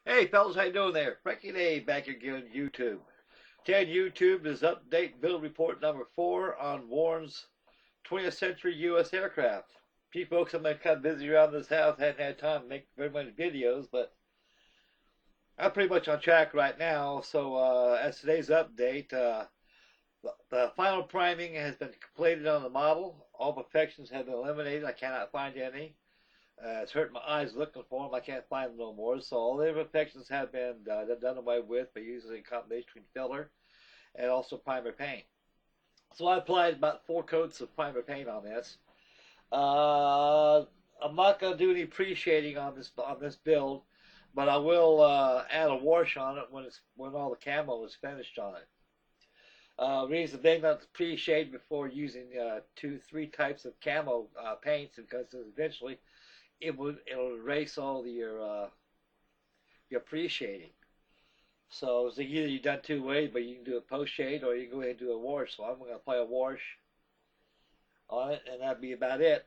Hey fellas, how you doing there? Frankie Dave back again on YouTube. Today on YouTube is update build report number 4 on Warren's 20th century U.S. aircraft. Few folks, I'm kind of busy around this house, hadn't had time to make very many videos, but I'm pretty much on track right now. So as today's update, the final priming has been completed on the model. All imperfections have been eliminated. I cannot find any. It's hurt my eyes looking for them. I can't find them no more. So all the imperfections have been done away with by using a combination between filler and also primer paint. So I applied about 4 coats of primer paint on this. Uh, I'm not going to do any pre-shading on this build, but I will add a wash on it when all the camo is finished on it. Reason being not pre-shade before using 2, 3 types of camo paints because eventually it'll erase all your pre-shading. So it's either you've done 2 ways, but you can do a post-shade or you can go ahead and do a wash. So I'm going to apply a wash on it, and that'd be about it.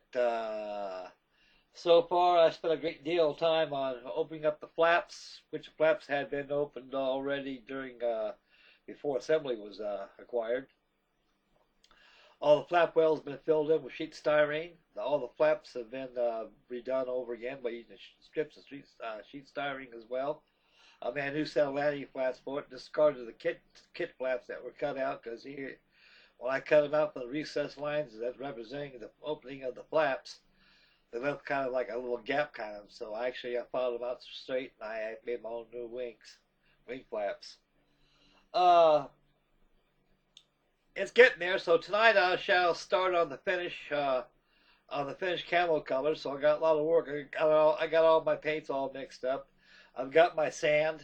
So far, I spent a great deal of time on opening up the flaps, which flaps had been opened already during before assembly was acquired. All the flap wells have been filled in with sheet styrene. All the flaps have been redone over again by using strips of sheet styrene as well. I made a new set of landing flaps for it. Discarded the kit flaps that were cut out because when I cut them out for the recessed lines that representing the opening of the flaps, they left kind of like a little gap kind of. So I filed them out straight and I made my own new wing flaps. Uh, it's getting there. So tonight I shall start on the finished camo color. So I got a lot of work. I got all my paints all mixed up. I've got my sand,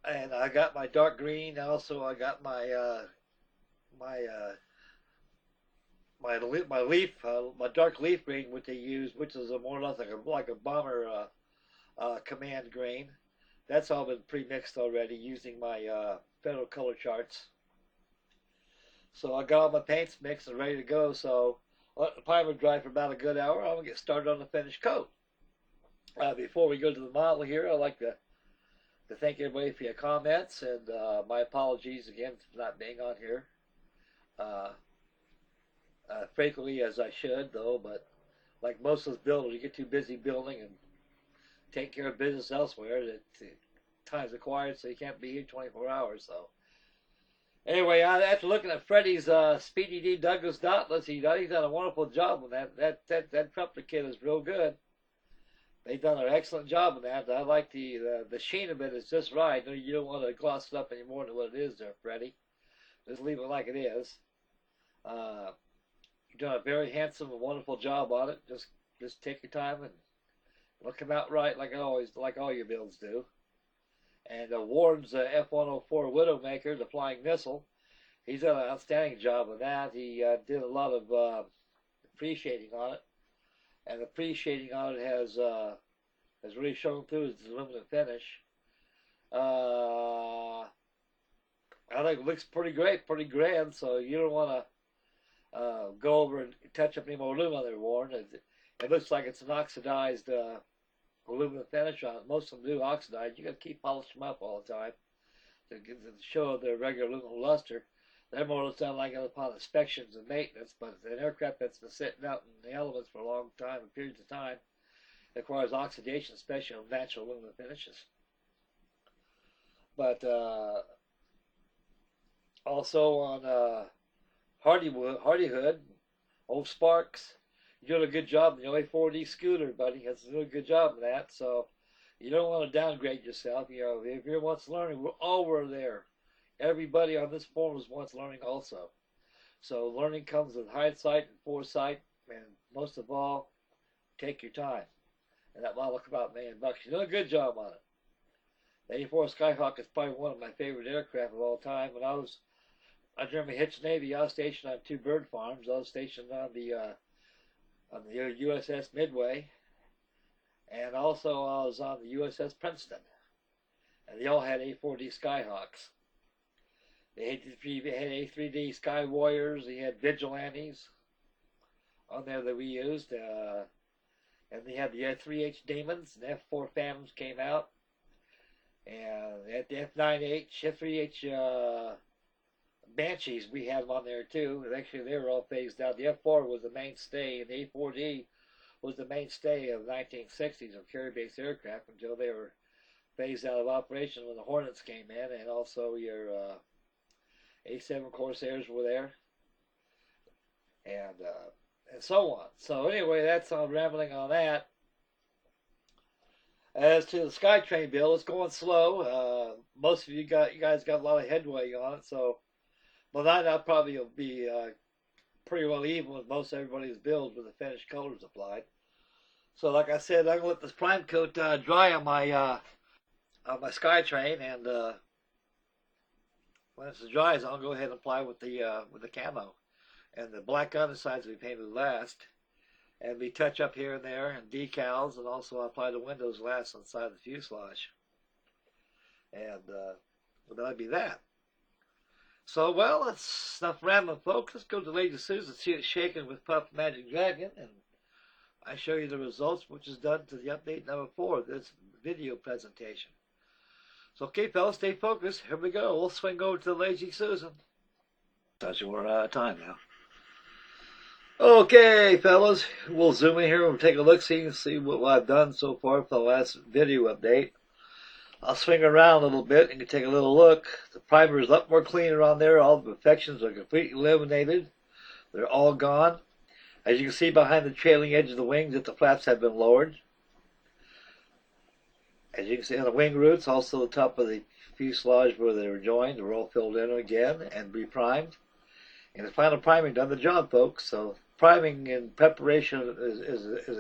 and I got my dark green. Also, I got my my dark leaf green, which they use, which is more or less like a bomber command green. That's all been pre-mixed already using my federal color charts. So I got all my paints mixed and ready to go. So I'll let the primer dry for about a good hour. I'm gonna get started on the finished coat. Before we go to the model here, I'd like to thank everybody for your comments and my apologies again for not being on here uh, frequently as I should, though. But like most of us builders, you get too busy building and taking care of business elsewhere that time's required, so you can't be here 24 hours. So anyway, after looking at Freddie's Speedy D Douglas Dauntless, he's done a wonderful job with that. That Trumper kit is real good. They've done an excellent job with that. I like the sheen of it is just right. You don't want to gloss it up any more than what it is there, Freddie. Just leave it like it is. Uh, you've done a very handsome and wonderful job on it. Just take your time and it'll come out right like all your builds do. And Warren's F-104 Widowmaker, the flying missile, he's done an outstanding job with that. He did a lot of pre-shading on it, and the pre-shading on it has really shown through its aluminum finish. Uh, I think it looks pretty great, pretty grand. So you don't want to go over and touch up any more aluminum there, Warren. It looks like it's an oxidized aluminum finish on it. Most of them do oxidize. You got to keep polishing them up all the time to show their regular aluminum luster. They're more or less done like upon inspections and maintenance, but an aircraft that's been sitting out in the elements for a long time, periods of time, requires oxidation, especially on natural aluminum finishes. But also on Hardyhood, old Sparks, you're doing a good job in the A4D scooter, buddy. That's doing a good job of that. So you don't want to downgrade yourself. If you're once learning, we're there. Everybody on this forum is once learning also. So learning comes with hindsight and foresight, and most of all, take your time. And that model will come out $1,000,000. You're doing a good job on it. The 84 Skyhawk is probably one of my favorite aircraft of all time. When I joined the Hitch Navy, I was stationed on 2 bird farms. I was stationed on the USS Midway, and also I was on the USS Princeton, and they all had A4D Skyhawks. They had A3D Sky Warriors. They had Vigilantes on there that we used, and they had the F3H Demons and F4 Phantoms came out. And at the F98, F3H Banshees, we had them on there too. And actually, they were all phased out. The F4 was the mainstay, and the A4D was the mainstay of the 1960s of carrier-based aircraft until they were phased out of operation when the Hornets came in, and also your A7 Corsairs were there, and so on. So anyway, that's all rambling on that. As to the SkyTrain bill, it's going slow. Most of you guys got a lot of headway on it, so by that I'll probably will be pretty well even with most everybody's bills with the finished colors applied. So like I said, I'm gonna let this prime coat dry on my SkyTrain, and when it's dries, I'll go ahead and apply with the camo, and the black undersides will be painted last, and we touch up here and there, and decals, and also apply the windows last on the side of the fuselage, and that'd be that. So, well, that's enough rambling, folks. Let's go to Lady Susan, see it shaking with Puff Magic Dragon, and I show you the results, which is done to the update number 4 of this video presentation. So, okay, fellas, stay focused. Here we go. We'll swing over to the Lazy Susan. Actually, we're out of time now. Okay, fellas, we'll zoom in here and take a look, see what I've done so far for the last video update. I'll swing around a little bit and you can take a little look. The primer is a lot more cleaner on there. All the imperfections are completely eliminated. They're all gone. As you can see behind the trailing edge of the wings, that the flaps have been lowered. As you can see on the wing roots, also the top of the fuselage where they were joined, they're all filled in again and reprimed. And the final priming done the job, folks. So priming and preparation is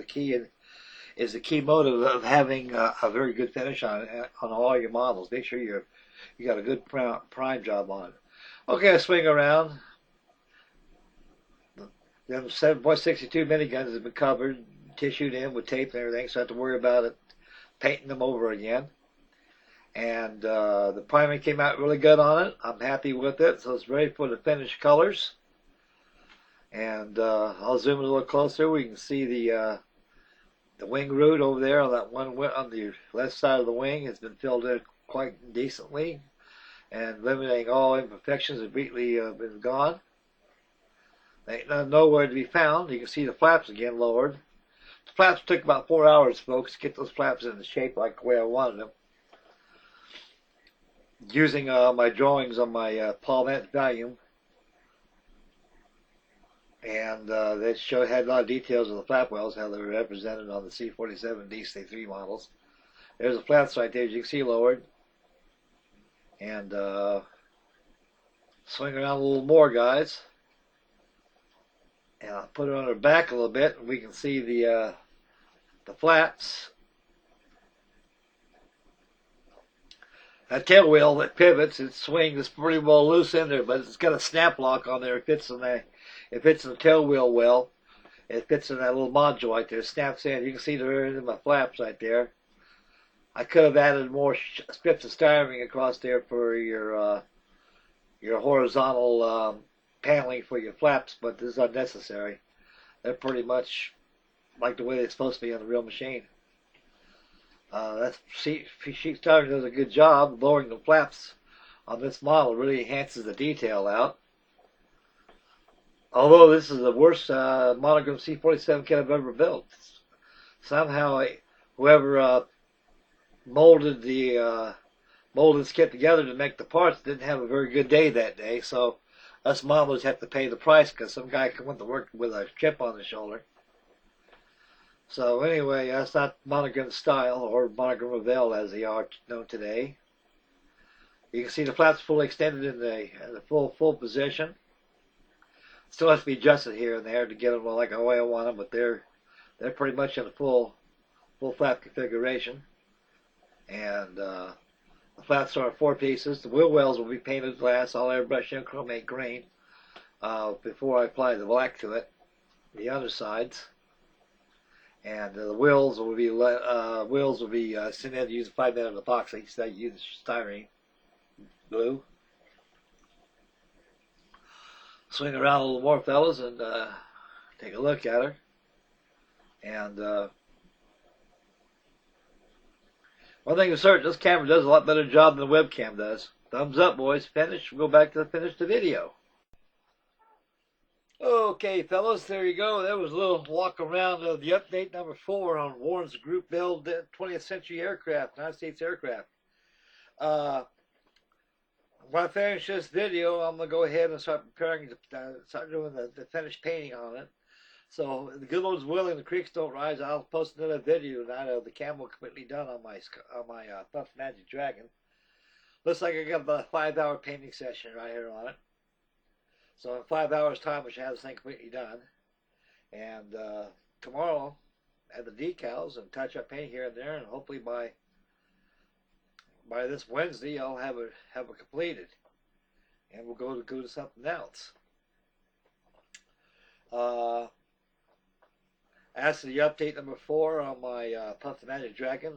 a key motive of having a very good finish on all your models. Make sure you got a good prime job on it. Okay, I swing around. The 7.62 miniguns have been covered, tissued in with tape and everything, so I don't have to worry about it painting them over again. And the priming came out really good on it. I'm happy with it, so it's ready for the finished colors. And I'll zoom in a little closer. We can see the wing root over there on that one on the left side of the wing has been filled in quite decently, and eliminating all imperfections have completely been gone. They ain't nowhere to be found. You can see the flaps again lowered. The flaps took about 4 hours, folks, to get those flaps in the shape like the way I wanted them. Using my drawings on my Paul Vance volume, and they had a lot of details of the flap wells, how they were represented on the C-47 DC-3 models. There's the flaps right there, as you can see, lowered. And swing around a little more, guys. And I'll put it on her back a little bit, and we can see the flaps. That tail wheel that pivots, it swings, it's pretty well loose in there, but it's got a snap lock on there. It fits in the tail wheel well. It fits in that little module right there. It snaps in. You can see there in my flaps right there. I could have added more strips of styrene across there for your horizontal paneling for your flaps, but this is unnecessary. They're pretty much like the way they're supposed to be on the real machine. Sheet Styrene does a good job lowering the flaps on this model. Really enhances the detail out. Although this is the worst monogram C-47 kit I've ever built. Somehow whoever molded this kit together to make the parts didn't have a very good day that day, so us modelers have to pay the price because some guy went to work with a chip on the shoulder. So anyway, that's not monogram style, or monogram Revell as they are known today. You can see the flaps fully extended in the full position. Still has to be adjusted here and there to get them like the way I want them, but they're pretty much in the full flap configuration. And the flaps are 4 pieces. The wheel wells will be painted glass, all airbrush and chromate green before I apply the black to it. The undersides. And the wheels will be cemented using 5-minute epoxy instead of using styrene glue. Swing around a little more, fellas, and take a look at her. And One thing is certain, this camera does a lot better job than the webcam does. Thumbs up, boys. Finish. We'll go back to finish the video. Okay, fellas, there you go. That was a little walk around of the update number 4 on Warren's Group Build 20th Century Aircraft, United States aircraft. When I finish this video, I'm going to go ahead and start preparing to start doing the finished painting on it. So, if the good Lord's willing, the creeks don't rise, I'll post another video tonight of the camo completely done on my Puff Magic Dragon. Looks like I got about a 5-hour painting session right here on it. So in 5 hours time I should have this thing completely done. And tomorrow add the decals and touch up paint here and there, and hopefully by this Wednesday I'll have it completed. And we'll go to something else. As to the update number 4 on my Puff the Magic Dragon,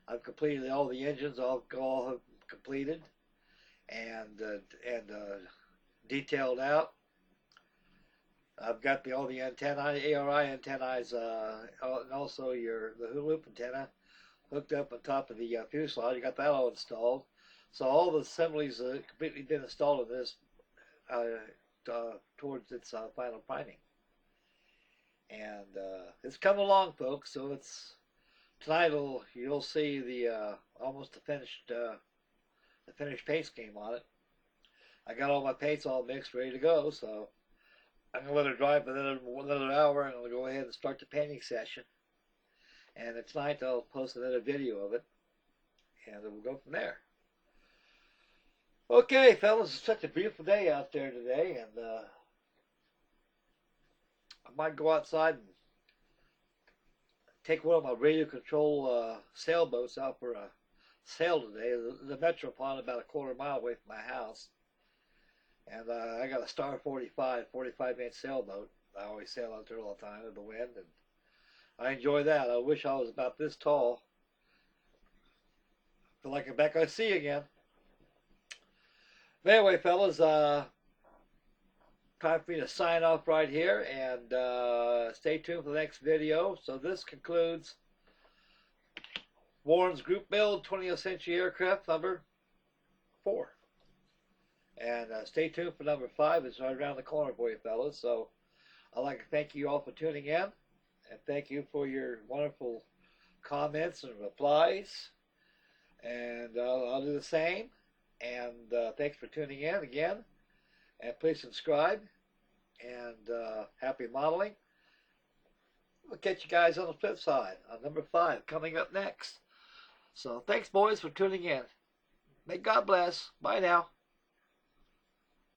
I've completed all the engines, all have completed and detailed out. I've got all the antennae, ARI antennas, and also the hoop antenna hooked up on top of the fuselage. You got that all installed. So all the assemblies completely been installed in this towards its final priming. And it's coming along, folks. So tonight you'll see the almost the finished paint scheme on it. I got all my paints all mixed, ready to go, so I'm going to let it dry for another hour, and I'm going to go ahead and start the painting session. And tonight I'll post another video of it, and we'll go from there. Okay, fellas, it's such a beautiful day out there today, and I might go outside and take one of my radio control sailboats out for a sail today. The Metro Pond about a quarter mile away from my house. And I got a Star 45-inch sailboat. I always sail out there all the time with the wind, and I enjoy that. I wish I was about this tall. Feel like I'm back on sea again. But anyway, fellas, time for me to sign off right here, and stay tuned for the next video. So this concludes Warren's Group Build 20th Century Aircraft number 4. And stay tuned for number 5. It's right around the corner for you, fellas. So I'd like to thank you all for tuning in. And thank you for your wonderful comments and replies. And I'll do the same. And thanks for tuning in again. And please subscribe. And happy modeling. We'll catch you guys on the flip side on number 5 coming up next. So thanks, boys, for tuning in. May God bless. Bye now.